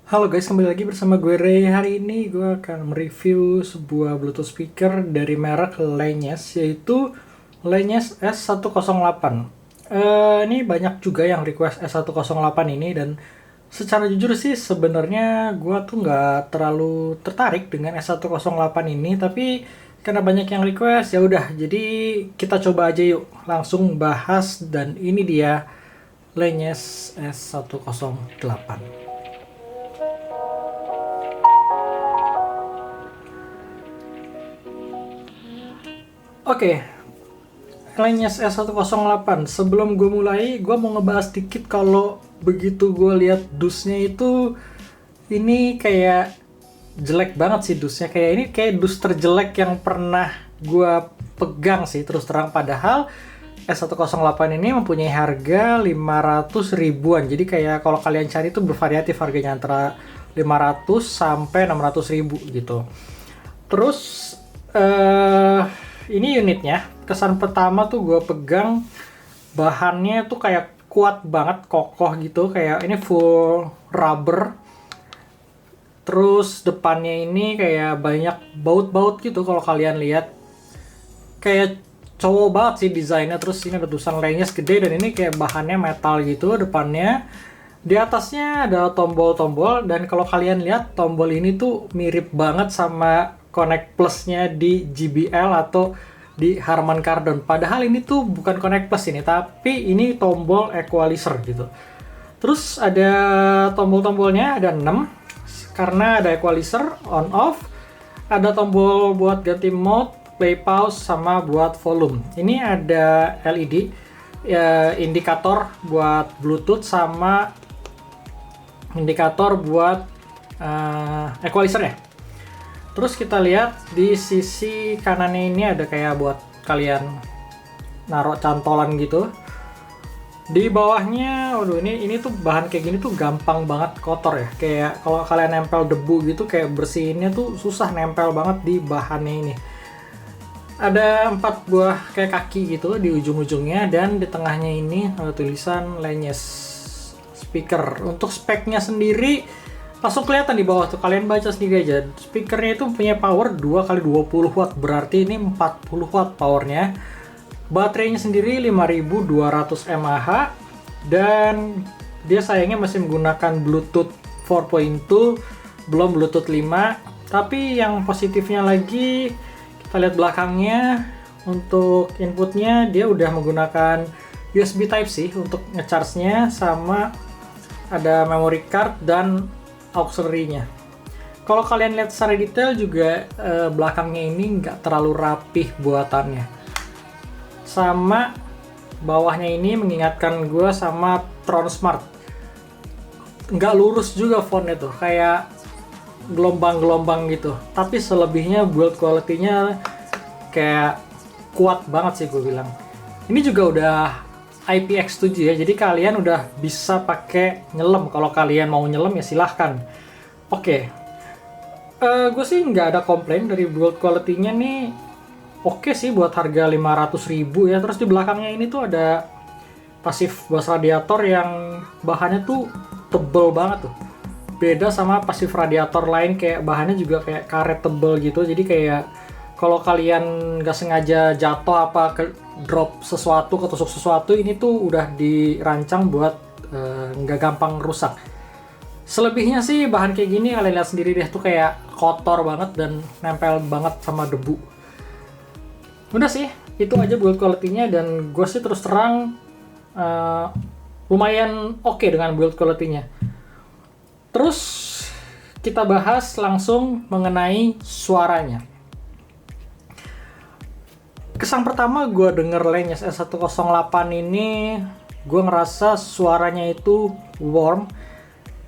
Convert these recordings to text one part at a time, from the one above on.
Halo guys, kembali lagi bersama gue Ray. Hari ini gue akan mereview sebuah Bluetooth speaker dari merek Lanez, yaitu Lanez S108. Ini banyak juga yang request S108 ini, dan secara jujur sih sebenarnya gue tuh nggak terlalu tertarik dengan S108 ini, tapi karena banyak yang request ya udah, jadi kita coba aja yuk langsung bahas. Dan ini dia Lanez S108. Oke, Lanez S108. Sebelum gue mulai, gue mau ngebahas dikit kalau begitu gue lihat dusnya itu, ini kayak jelek banget sih dusnya. Kayak ini kayak dus terjelek yang pernah gue pegang sih, terus terang. Padahal S108 ini mempunyai harga 500 ribuan. Jadi kayak kalau kalian cari itu bervariatif harganya antara 500 sampai 600 ribu gitu. Terus ini unitnya. Kesan pertama tuh gue pegang, bahannya tuh kayak kuat banget, kokoh gitu. Kayak ini full rubber. Terus depannya ini kayak banyak baut-baut gitu kalau kalian lihat. Kayak cowok banget sih desainnya. Terus ini ada tulisan Lanez gede, dan ini kayak bahannya metal gitu depannya. Di atasnya ada tombol-tombol, dan kalau kalian lihat tombol ini tuh mirip banget sama Connect Plus-nya di JBL atau di Harman Kardon. Padahal ini tuh bukan Connect Plus ini, tapi ini tombol equalizer gitu. Terus ada tombol-tombolnya, ada 6 karena ada equalizer, on off. Ada tombol buat ganti mode, play pause, sama buat volume. Ini ada LED ya, indikator buat Bluetooth sama indikator buat equalizer ya. Terus kita lihat di sisi kanannya ini ada kayak buat kalian naruh cantolan gitu. Di bawahnya, waduh, ini tuh bahan kayak gini tuh gampang banget kotor ya. Kayak kalau kalian nempel debu gitu, kayak bersihinnya tuh susah, nempel banget di bahannya ini. Ada 4 buah kayak kaki gitu di ujung-ujungnya, dan di tengahnya ini ada tulisan Lanez speaker. Untuk speknya sendiri langsung kelihatan di bawah tuh, kalian baca sendiri aja. Speakernya itu punya power 2 kali 20 watt, berarti ini 40 watt powernya. Baterainya sendiri 5200 mAh, dan dia sayangnya masih menggunakan Bluetooth 4.2, belum Bluetooth 5. Tapi yang positifnya lagi, kita lihat belakangnya, untuk inputnya dia udah menggunakan USB Type-C untuk ngecharge-nya, sama ada memory card dan auxiliary-nya. Kalau kalian lihat secara detail juga, belakangnya ini nggak terlalu rapih buatannya. Sama bawahnya ini mengingatkan gue sama Tron Smart. Nggak lurus juga fontnya tuh, kayak gelombang-gelombang gitu. Tapi selebihnya build quality-nya kayak kuat banget sih gue bilang. Ini juga udah IPX7 ya, jadi kalian udah bisa pakai nyelam. Kalau kalian mau nyelam ya silahkan. Oke, gue sih nggak ada komplain dari build quality-nya nih. Oke sih buat harga 500 ribu ya. Terus di belakangnya ini tuh ada pasif bus radiator yang bahannya tuh tebel banget tuh. Beda sama pasif radiator lain, kayak bahannya juga kayak karet tebel gitu. Jadi kayak kalau kalian nggak sengaja jatuh apa ke drop sesuatu, ketusuk sesuatu, ini tuh udah dirancang buat nggak gampang rusak. Selebihnya sih bahan kayak gini kalian lihat sendiri deh, tuh kayak kotor banget dan nempel banget sama debu. Udah sih, itu aja build quality-nya, dan gue sih terus terang lumayan oke dengan build quality-nya. Terus kita bahas langsung mengenai suaranya. Kesan pertama gue denger Lanez S108 ini, gue ngerasa suaranya itu warm.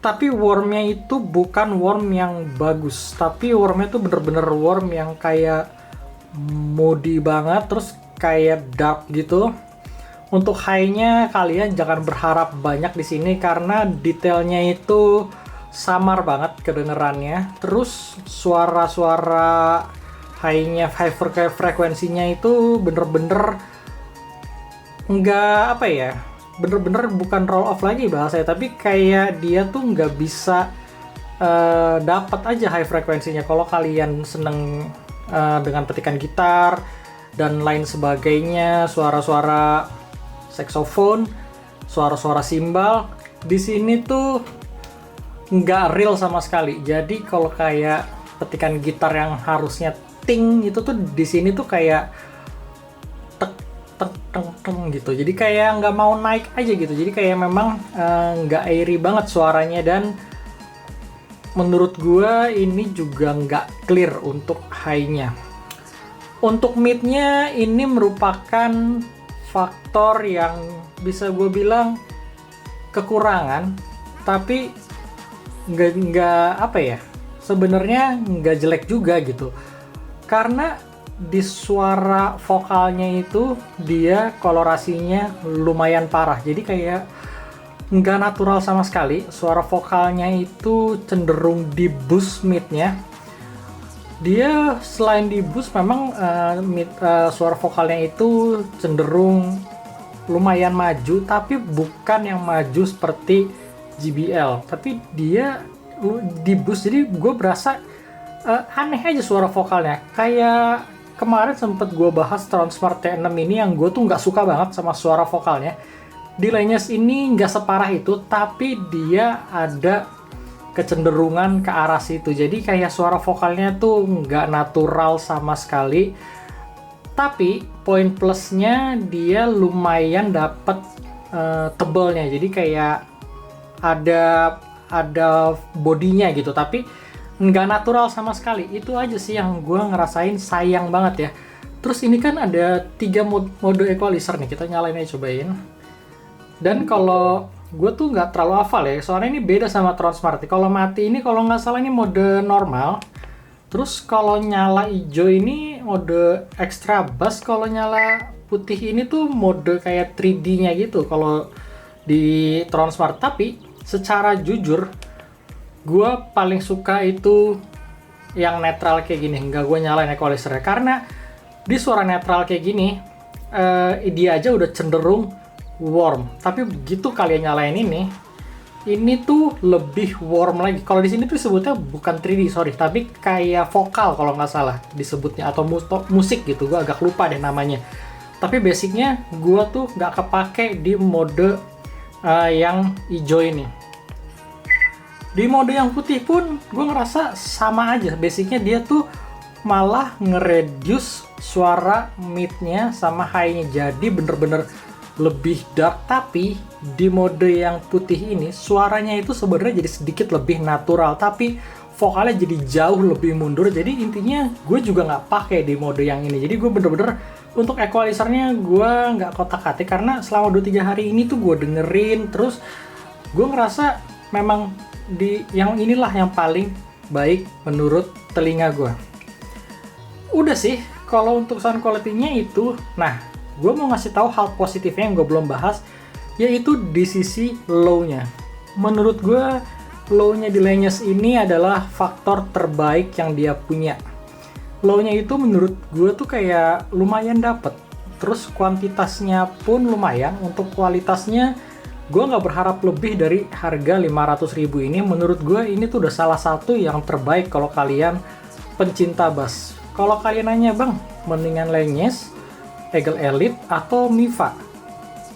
Tapi warmnya itu bukan warm yang bagus, tapi warmnya itu bener-bener warm yang kayak moody banget, terus kayak dark gitu. Untuk high-nya kalian jangan berharap banyak di sini karena detailnya itu samar banget kedengerannya. Terus suara-suara high-nya, high frekuensinya itu bener-bener nggak apa ya, bener-bener bukan roll off lagi bahasanya, tapi kayak dia tuh nggak bisa dapat aja high frekuensinya. Kalau kalian seneng dengan petikan gitar dan lain sebagainya, suara-suara saxophone, suara-suara simbal, di sini tuh nggak real sama sekali. Jadi kalau kayak petikan gitar yang harusnya ting itu tuh di sini tuh kayak tek tek teng teng gitu. Jadi kayak nggak mau naik aja gitu. Jadi kayak memang nggak airy banget suaranya, dan menurut gua ini juga nggak clear untuk high-nya. Untuk mid-nya ini merupakan faktor yang bisa gue bilang kekurangan, tapi nggak apa ya, sebenarnya nggak jelek juga gitu, karena di suara vokalnya itu dia kolorasinya lumayan parah, jadi kayak nggak natural sama sekali. Suara vokalnya itu cenderung di boost mid-nya. Dia selain di boost memang suara vokalnya itu cenderung lumayan maju, tapi bukan yang maju seperti JBL, tapi dia di boost, jadi gue berasa aneh aja suara vokalnya. Kayak kemarin sempet gue bahas Transmart T6 ini yang gue tuh nggak suka banget sama suara vokalnya. Di Langes ini nggak separah itu, tapi dia ada kecenderungan ke arah situ. Jadi kayak suara vokalnya tuh nggak natural sama sekali. Tapi poin plusnya dia lumayan dapet tebelnya. Jadi kayak ada bodinya gitu, tapi nggak natural sama sekali. Itu aja sih yang gue ngerasain sayang banget ya. Terus ini kan ada 3 mode equalizer nih, kita nyalain aja, cobain. Dan kalau gue tuh nggak terlalu hafal ya, soalnya ini beda sama Transmart. Kalau mati ini kalau nggak salah ini mode normal. Terus kalau nyala hijau ini mode extra bass, kalau nyala putih ini tuh mode kayak 3D-nya gitu kalau di Transmart. Tapi secara jujur, gue paling suka itu yang netral kayak gini, nggak gue nyalain equalizernya, karena di suara netral kayak gini dia aja udah cenderung warm, tapi begitu kalian nyalain ini tuh lebih warm lagi. Kalau di sini tuh disebutnya bukan 3D, sorry, tapi kayak vokal kalau nggak salah disebutnya, atau musik gitu, gue agak lupa deh namanya. Tapi basicnya gue tuh nggak kepake di mode yang hijau ini. Di mode yang putih pun gue ngerasa sama aja, basicnya dia tuh malah nge-reduce suara mid-nya sama high-nya, jadi bener-bener lebih dark. Tapi di mode yang putih ini suaranya itu sebenarnya jadi sedikit lebih natural, tapi vokalnya jadi jauh lebih mundur. Jadi intinya gue juga nggak pakai di mode yang ini. Jadi gue bener-bener untuk equalizernya gue nggak kotak-katik, karena selama 2-3 hari ini tuh gue dengerin terus, gue ngerasa memang di yang inilah yang paling baik menurut telinga gue. Udah sih kalau untuk sound quality-nya itu. Nah, gue mau ngasih tahu hal positifnya yang gue belum bahas, yaitu di sisi low-nya. Menurut gue, low-nya di Langes ini adalah faktor terbaik yang dia punya. Low-nya itu menurut gue tuh kayak lumayan dapet. Terus kuantitasnya pun lumayan. Untuk kualitasnya, gue nggak berharap lebih dari harga 500.000 ini. Menurut gue ini tuh udah salah satu yang terbaik kalau kalian pencinta bass. Kalau kalian nanya, bang, mendingan Langes, Eagle Elite, atau Mifa?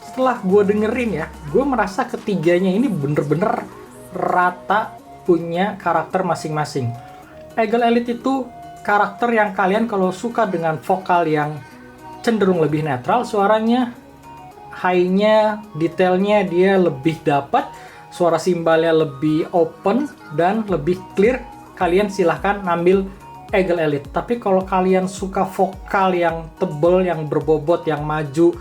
Setelah gue dengerin ya, gue merasa ketiganya ini bener-bener rata punya karakter masing-masing. Eagle Elite itu karakter yang kalian kalau suka dengan vokal yang cenderung lebih netral, suaranya, high-nya, detailnya dia lebih dapat, suara simbalnya lebih open dan lebih clear, kalian silahkan ambil Eagle Elite. Tapi kalau kalian suka vokal yang tebel, yang berbobot, yang maju,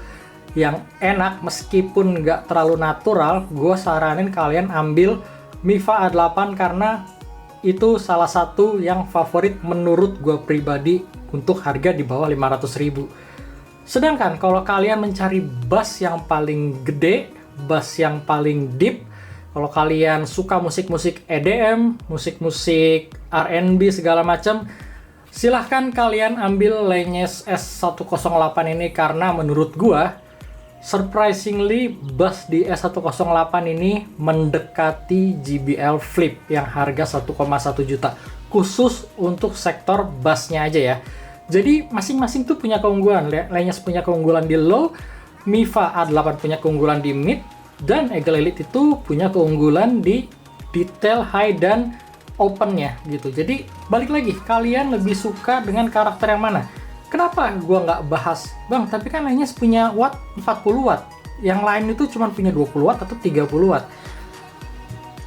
yang enak meskipun nggak terlalu natural, gue saranin kalian ambil Mifa A8, karena itu salah satu yang favorit menurut gue pribadi untuk harga di bawah 500.000. Sedangkan kalau kalian mencari bass yang paling gede, bass yang paling deep, kalau kalian suka musik-musik EDM, musik-musik R&B segala macam, silahkan kalian ambil Langes S108 ini, karena menurut gua surprisingly bass di S108 ini mendekati JBL Flip yang harga 1,1 juta, khusus untuk sektor bassnya aja ya. Jadi masing-masing tuh punya keunggulan. Lenyes punya keunggulan di low, Miva A8 punya keunggulan di mid, dan Eagle Elite itu punya keunggulan di detail high dan opennya gitu. Jadi balik lagi, kalian lebih suka dengan karakter yang mana? Kenapa gua nggak bahas, bang, tapi kan lainnya punya watt 40 watt, yang lain itu cuma punya 20 watt atau 30 watt.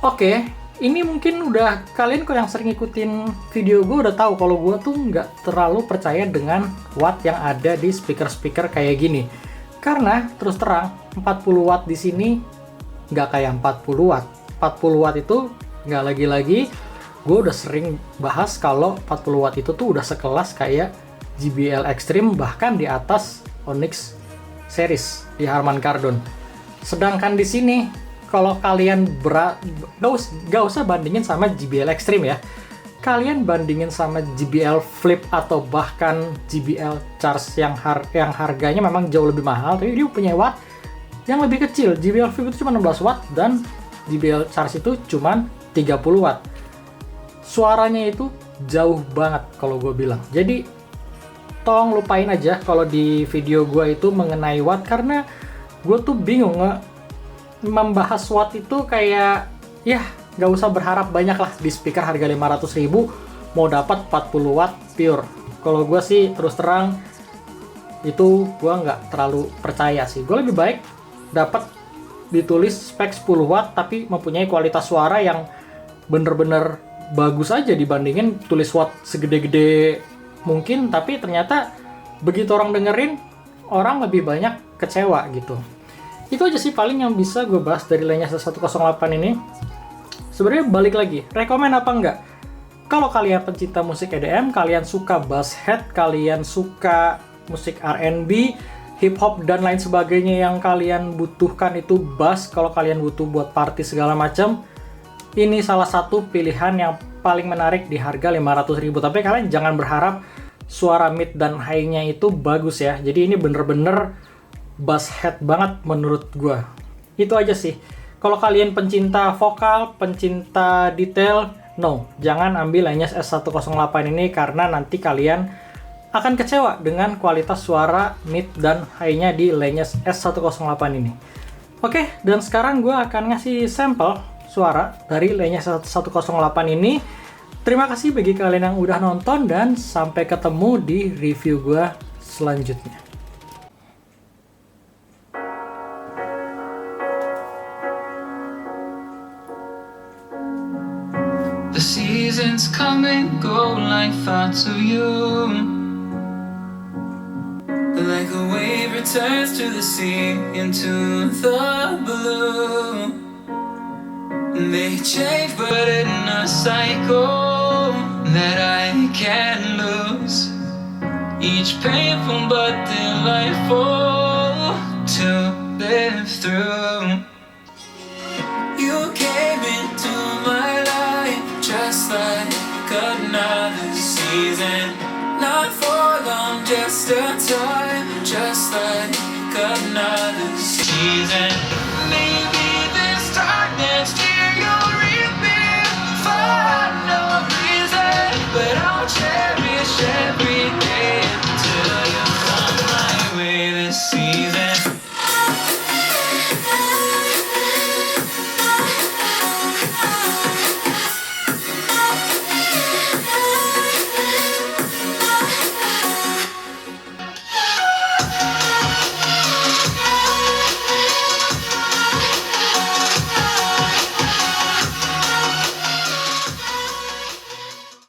Oke, ini mungkin udah kalian kalau yang sering ikutin video gue udah tahu kalau gue tuh nggak terlalu percaya dengan watt yang ada di speaker-speaker kayak gini. Karena terus terang 40 watt di sini nggak kayak 40 watt. 40 watt itu nggak lagi-lagi, gue udah sering bahas kalau 40 watt itu tuh udah sekelas kayak JBL Extreme, bahkan di atas Onyx series di Harman Kardon. Sedangkan di sini kalau kalian gak usah bandingin sama JBL Extreme ya, kalian bandingin sama JBL Flip atau bahkan JBL Charge yang harganya memang jauh lebih mahal, tapi dia punya watt yang lebih kecil. JBL Flip itu cuma 16 watt dan JBL Charge itu cuma 30 watt. Suaranya itu jauh banget kalau gue bilang. Jadi tolong lupain aja kalau di video gue itu mengenai watt, karena gue tuh bingung membahas watt itu kayak ya nggak usah berharap banyak lah di speaker harga 500.000 mau dapat 40 watt pure. Kalau gue sih terus terang itu gue nggak terlalu percaya sih. Gue lebih baik dapat ditulis spek 10 watt tapi mempunyai kualitas suara yang bener-bener bagus aja dibandingin tulis watt segede-gede mungkin tapi ternyata begitu orang dengerin orang lebih banyak kecewa gitu. Itu aja sih paling yang bisa gue bahas dari Lenyes S108 ini. Sebenarnya balik lagi, rekomen apa enggak? Kalau kalian pencinta musik EDM, kalian suka bass head, kalian suka musik R&B, hip hop dan lain sebagainya yang kalian butuhkan itu bass, kalau kalian butuh buat party segala macam, ini salah satu pilihan yang paling menarik di harga 500.000. Tapi kalian jangan berharap suara mid dan high-nya itu bagus ya. Jadi ini bener-bener bass head banget menurut gua. Itu aja sih. Kalau kalian pencinta vokal, pencinta detail, no, jangan ambil Lenyes S108 ini karena nanti kalian akan kecewa dengan kualitas suara mid dan high-nya di Lenyes S108 ini. Oke, dan sekarang gua akan ngasih sampel suara dari Lenyes S108 ini. Terima kasih bagi kalian yang udah nonton dan sampai ketemu di review gua selanjutnya. The seasons come and go like thoughts of you. Like a wave returns to the sea, into the blue. They change but in a cycle that I can't lose. Each painful but delightful to live through. You came into my life just like another season. Not for long, just a time.